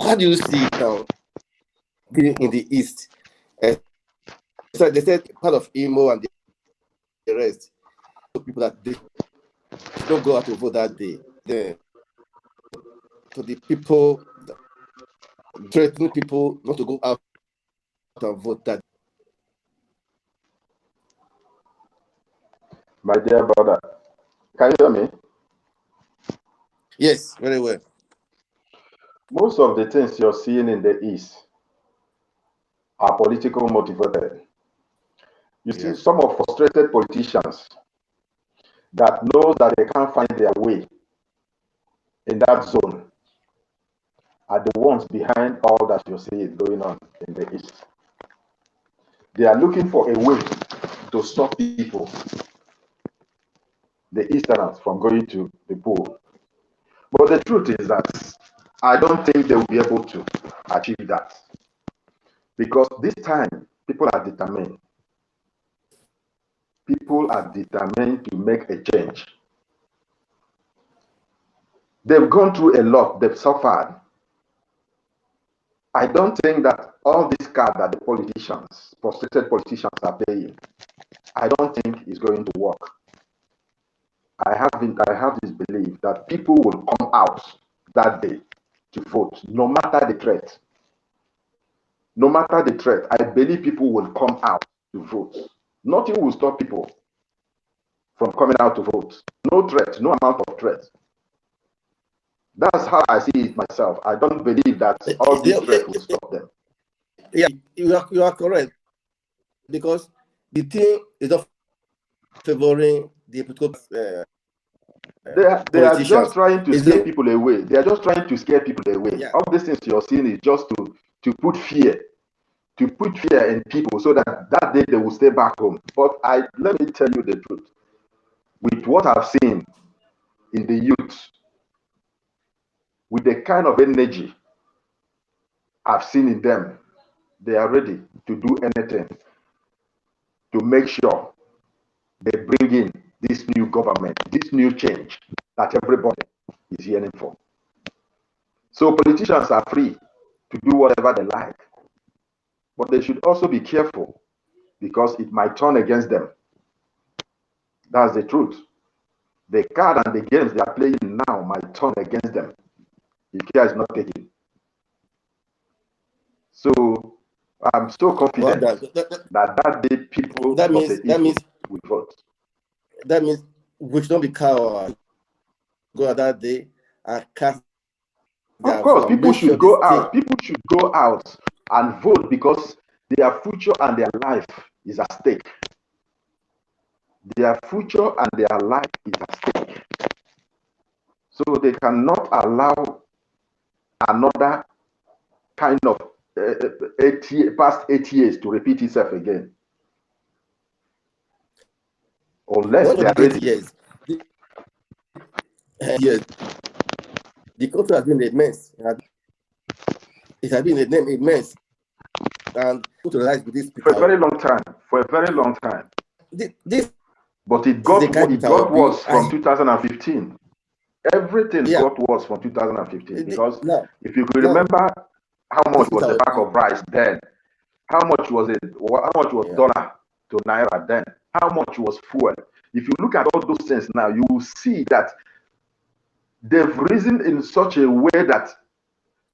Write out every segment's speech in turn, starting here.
how do you see it now being in the East? So they said part of Imo and the rest, people that they don't go out to vote that day. To the people, threatening people not to go out and vote that. My dear brother, can you hear me? Yes, very well. Most of the things you're seeing in the East are political motivated. You see, some of frustrated politicians that know that they can't find their way in that zone are the ones behind all that you see is going on in the East. They are looking for a way to stop people, the Easterners, from going to the poll. But the truth is that I don't think they will be able to achieve that. Because this time, people are determined. People are determined to make a change. They've gone through a lot, they've suffered. I don't think that all this card that the politicians, frustrated politicians are paying, I don't think is going to work. I have this belief that people will come out that day to vote, no matter the threat. No matter the threat, I believe people will come out to vote. Nothing will stop people from coming out to vote. No threat, no amount of threat. That's how I see it myself. I don't believe that all this threat will stop them. Yeah, you are correct. Because the thing is not favoring the political they are just trying to scare people away. They are just trying to scare people away. Yeah. All these things you're seeing is just to put fear in people so that day they will stay back home. But let me tell you the truth. With what I've seen in the youth, with the kind of energy I've seen in them, they are ready to do anything to make sure they bring in this new government, this new change that everybody is yearning for. So politicians are free to do whatever they like, but they should also be careful because it might turn against them. That's the truth. The card and the games they are playing now might turn against them if care is not taken. So I'm so confident that day people that means will vote. That means we should not be cowards. Go out that day and cast. Of course, people should go out. People should go out and vote because their future and their life is at stake. Their future and their life is at stake. So they cannot allow another kind of past 8 years to repeat itself again. Unless they are ready. Yes. The country has been a mess. It has been a mess. And put to realize with this for a very long time. For a very long time. But it got worse from 2015. Everything got worse from 2015 because if you could remember how much was the bag of rice then, how much was dollar to naira then, how much was fuel. If you look at all those things now, you will see that they've risen in such a way that,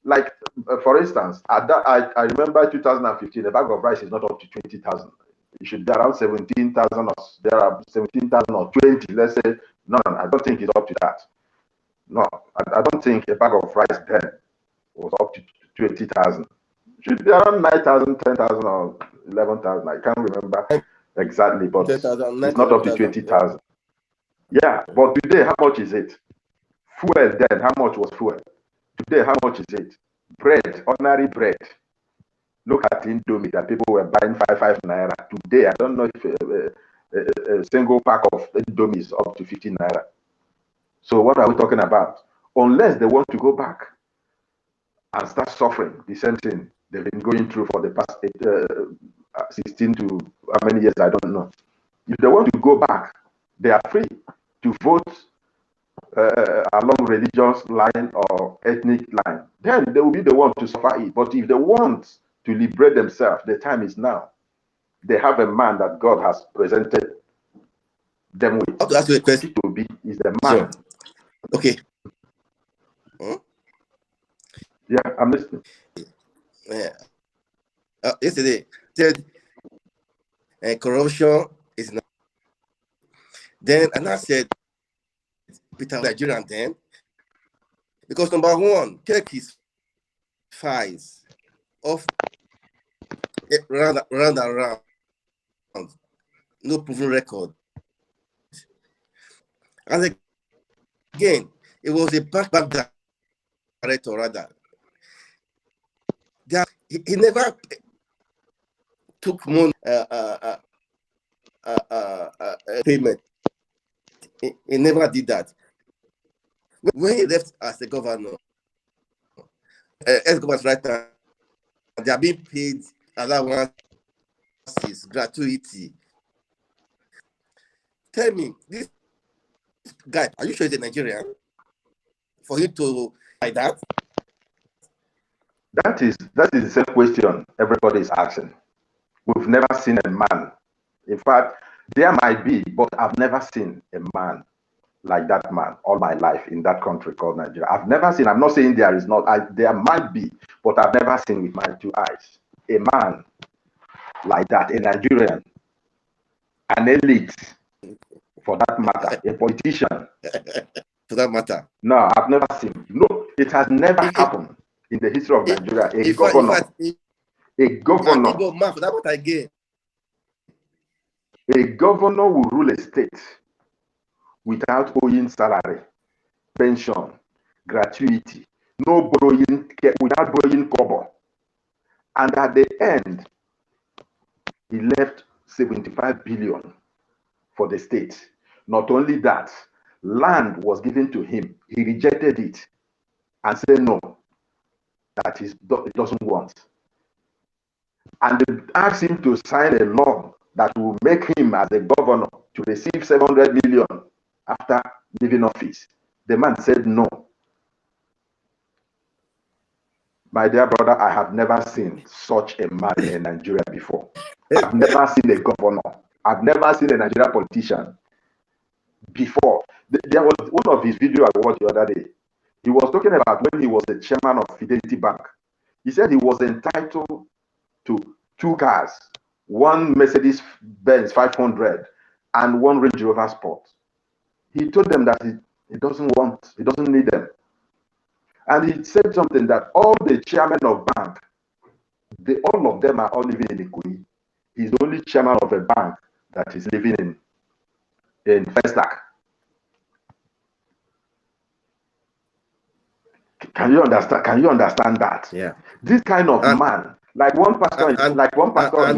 like for instance, I remember 2015, the bag of rice is not up to 20,000. It should be around 17,000 or there are 17,000 or 20. Let's say no, I don't think it's up to that. No, I don't think a bag of rice then was up to 20,000. It should be around 9,000, 10,000 or 11,000. I can't remember exactly, but it's not up to 20,000. Yeah, but today, how much is it? Fuel then, how much was fuel? Today, how much is it? Bread, ordinary bread. Look at Indomie that people were buying 5 naira. Today, I don't know if a single pack of Indomie is up to 15 naira. So what are we talking about? Unless they want to go back and start suffering the same thing they've been going through for the past 16 to how many years, I don't know. If they want to go back, they are free to vote along religious line or ethnic line, then they will be the one to suffer it. But if they want to liberate themselves, the time is now. They have a man that God has presented them with. I have to ask you a question. Peter Obi is the man. Okay. Yeah, I'm listening. Yesterday said corruption is not. Then I said Peter Nigerian then, because number one, check his files of round and round, no proven record. And again, it was a back director rather. He never took money payment. He never did that. When he left as a governor, ex-governors right now, they are being paid allowances, gratuity. Tell me, this guy, are you sure he's a Nigerian? For him to like that? That is the same question everybody is asking. We've never seen a man. In fact, there might be, but I've never seen a man like that man all my life in that country called Nigeria. I've never seen, I'm not saying there is not, there might be, but I've never seen with my two eyes a man like that, a Nigerian, an elite, for that matter, a politician. For that matter. No, I've never seen. No, it has never happened in the history of Nigeria. A governor, for that matter again. A governor will rule a state without owing salary, pension, gratuity, no borrowing, without borrowing kobo. And at the end, he left 75 billion for the state. Not only that, land was given to him. He rejected it and said no, that he doesn't want. And they asked him to sign a law that will make him, as a governor, to receive 700 million after leaving office. The man said no. My dear brother, I have never seen such a man in Nigeria before. I've never seen a governor. I've never seen a Nigerian politician before. There was one of his videos I watched the other day. He was talking about when he was the chairman of Fidelity Bank. He said he was entitled to 2 cars, one Mercedes-Benz 500 and one Range Rover Sport. He told them that he doesn't need them. And he said something that all the chairmen of bank, all of them are all living in Ikoyi. He's the only chairman of a bank that is living in Festac. Can you understand? Can you understand that? Yeah. This kind of man, like one pastor in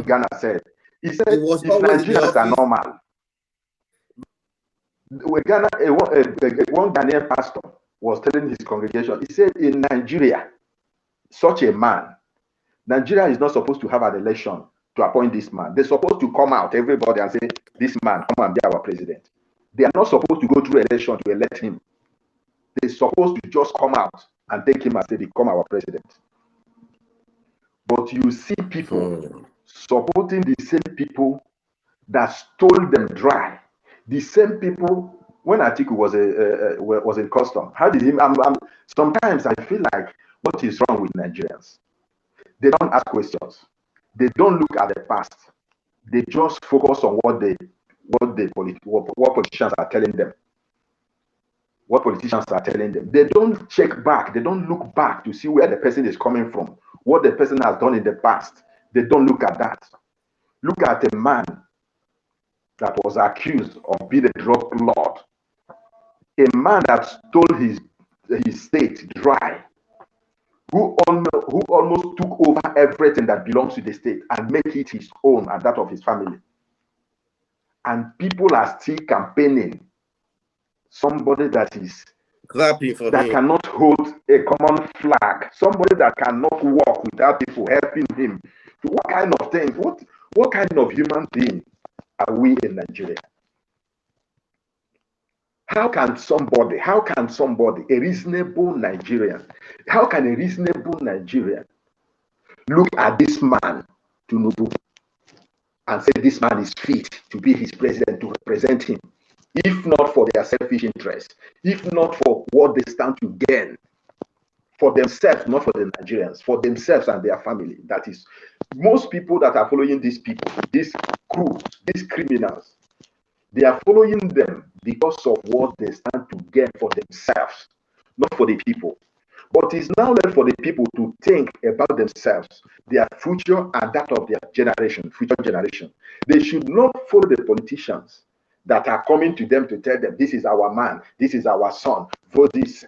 Ghana said, he said, if Nigerians are normal, one Ghanaian pastor was telling his congregation, he said, in Nigeria, such a man, Nigeria is not supposed to have an election to appoint this man. They're supposed to come out, everybody, and say, this man, come and be our president. They are not supposed to go through election to elect him. They're supposed to just come out and take him and say, become our president. But you see people supporting the same people that stole them dry. The same people, when Atiku was in custom, how did he? Sometimes I feel like, what is wrong with Nigerians? They don't ask questions. They don't look at the past. They just focus on what politicians are telling them. What politicians are telling them. They don't check back. They don't look back to see where the person is coming from, what the person has done in the past. They don't look at that. Look at a man that was accused of being a drug lord, a man that stole his state dry, who almost took over everything that belongs to the state and make it his own and that of his family. And people are still campaigning somebody that is clapping for that him, cannot hold a common flag, somebody that cannot walk without people helping him. What kind of thing? What kind of human being are we in Nigeria? How can somebody, a reasonable Nigerian, how can a reasonable Nigerian look at this man, Tinubu, and say this man is fit to be his president, to represent him, if not for their selfish interest, if not for what they stand to gain for themselves, not for the Nigerians, for themselves and their family? That is, most people that are following these people, these crews, these criminals, they are following them because of what they stand to gain for themselves, not for the people. But it's now left for the people to think about themselves, their future, and that of their generation, future generation. They should not follow the politicians that are coming to them to tell them, this is our man, this is our son, vote this,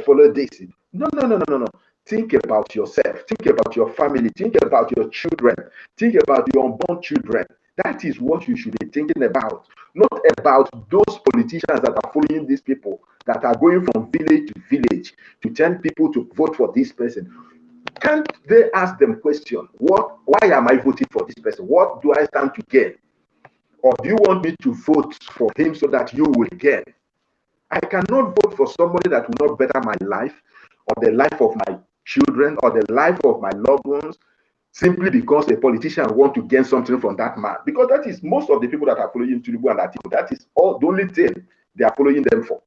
follow this. No, no, no, no, no, no. Think about yourself. Think about your family. Think about your children. Think about your unborn children. That is what you should be thinking about, not about those politicians that are following these people, that are going from village to village to tell people to vote for this person. Can't they ask them question? Why am I voting for this person? What do I stand to gain? Or do you want me to vote for him so that you will gain? I cannot vote for somebody that will not better my life, or the life of my children, or the life of my loved ones, simply because a politician wants to gain something from that man. Because that is most of the people that are following Tinubu and Atiku. That is all the only thing they are following them for.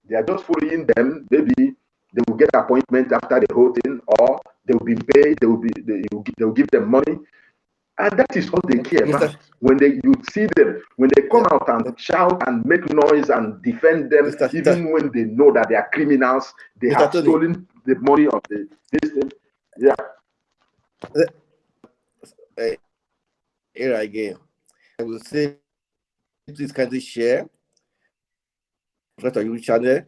They are just following them. Maybe they will get appointment after the whole thing, or they will be paid. They will give them money, and that is all they care about. When you see them, when they come out and shout and make noise and defend them, even when they know that they are criminals, they have stolen the money of this thing. Yeah. Here again, I will say, please kindly share on YouTube channel.